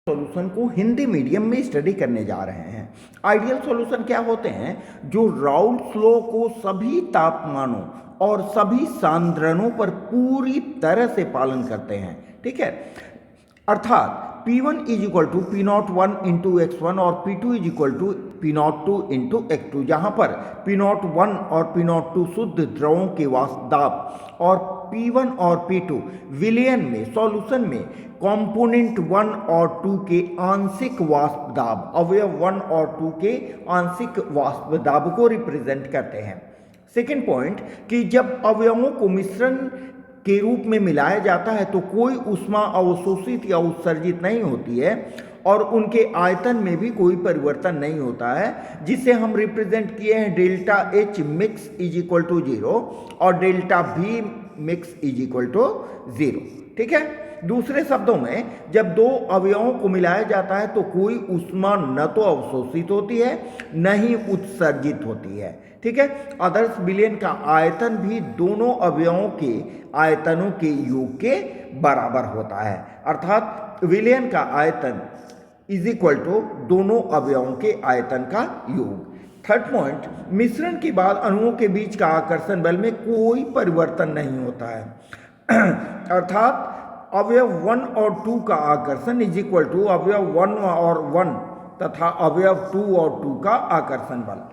Solution को Hindi medium में study करने जा रहे हैं। आइडियल सॉल्यूशन क्या होते हैं? जो राउल्ट लॉ को सभी तापमानों और सभी सांद्रणों पर पूरी तरह से पालन करते हैं। ठीक है, अर्थात P1 is equal to P01 into X1 और P2 is equal to P02 into X2, जहाँ पर P01 और P02 शुद्ध द्रवों के वाष्प दाब और P1 और P2 विलयन में सॉल्यूशन में कंपोनेंट 1 और 2 के आंशिक वाष्प दाब, अवयव 1 और 2 के आंशिक वाष्प दाब को रिप्रेजेंट करते हैं। सेकेंड पॉइंट कि जब अवयवों को मिश्रण के रूप में मिलाया जाता है तो कोई ऊष्मा अवशोषित या उत्सर्जित नहीं होती है और उनके आयतन में भी कोई परिवर्तन नहीं होता है, जिसे हम रिप्रेजेंट किए हैं delta H mix is equal to 0 और delta V mix is equal to 0। ठीक है, दूसरे शब्दों में जब दो अवयवों को मिलाया जाता है तो कोई ऊष्मा न तो अवशोषित होती है न ही उत्सर्जित होती है। ठीक है, आदर्श विलयन का आयतन भी दोनों अवयवों के आयतनों के योग के बराबर होता है, अर्थात विलयन का आयतन इज इक्वल टू दोनों अवयवों के आयतन का योग। थर्ड पॉइंट, मिश्रण के बाद अणुओं के बीच का आकर्षण बल में कोई परिवर्तन नहीं होता है अर्थात अवयव 1 और 2 का आकर्षण इज इक्वल टू अवयव 1 और 1 तथा अवयव 2 और 2 का आकर्षण बल।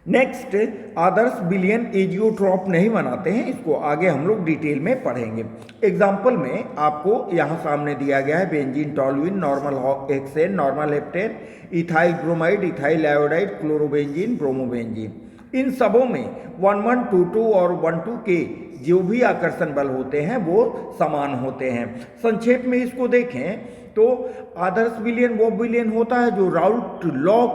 नेक्स्ट, आदर्श विलयन एजियोट्रॉप नहीं बनाते हैं, इसको आगे हम लोग डिटेल में पढ़ेंगे। एग्जाम्पल में आपको यहाँ सामने दिया गया है benzene, toluene, normal hexane, normal heptane, ethyl bromide, ethyl iodide, chlorobenzene, bromobenzene. इन सबों में 1122 और 12 के जो भी आकर्षण बल होते हैं वो समान होते हैं। संक्षेप में इसको देखें तो आदर्श विलयन वो विलयन होता है जो राउल्ट लॉ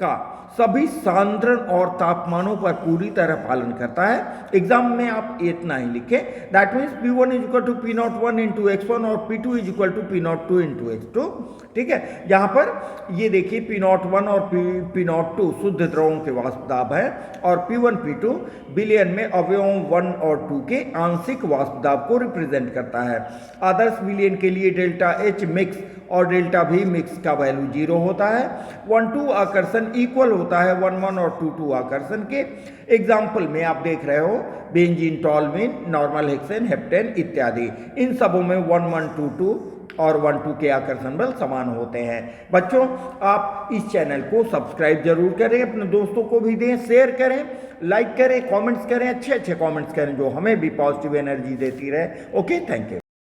का सभी सांद्रण और तापमानों पर पूरी तरह पालन करता है। एग्जाम में आप इतना ही लिखें, that means P1 is equal to P01 into X1 और P2 is equal to P02 into X2। ठीक है, यहाँ पर ये देखिए P01 और P02 शुद्ध द्रवों के वाष्प दाब है और P1 P2 विलयन में अवयवों 1 और 2 के आंशिक वाष्प दाब को रिप्रेजेंट करता है। आदर्श विलयन के लिए डेल्टा H मिक्स और डेल्टा V मिक्स का वैल्यू 0 होता है। 1-2 आकर्षण इक्वल होता है 1-1 और 2-2 आकर्षण के। एग्जाम्पल में आप देख रहे हो बेंजीन, टॉलमिन, नॉर्मल हेक्सेन, हेप्टेन इत्यादि, इन सबों में 1-1-2-2 और 1-2 के आकर्षण बल समान होते हैं। बच्चों, आप इस चैनल को सब्सक्राइब जरूर करें, अपने दोस्तों को भी दें, शेयर करें, लाइक करें, कमेंट्स करें, अच्छे अच्छे कमेंट्स करें जो हमें भी पॉजिटिव एनर्जी देती रहे। Okay, thank you.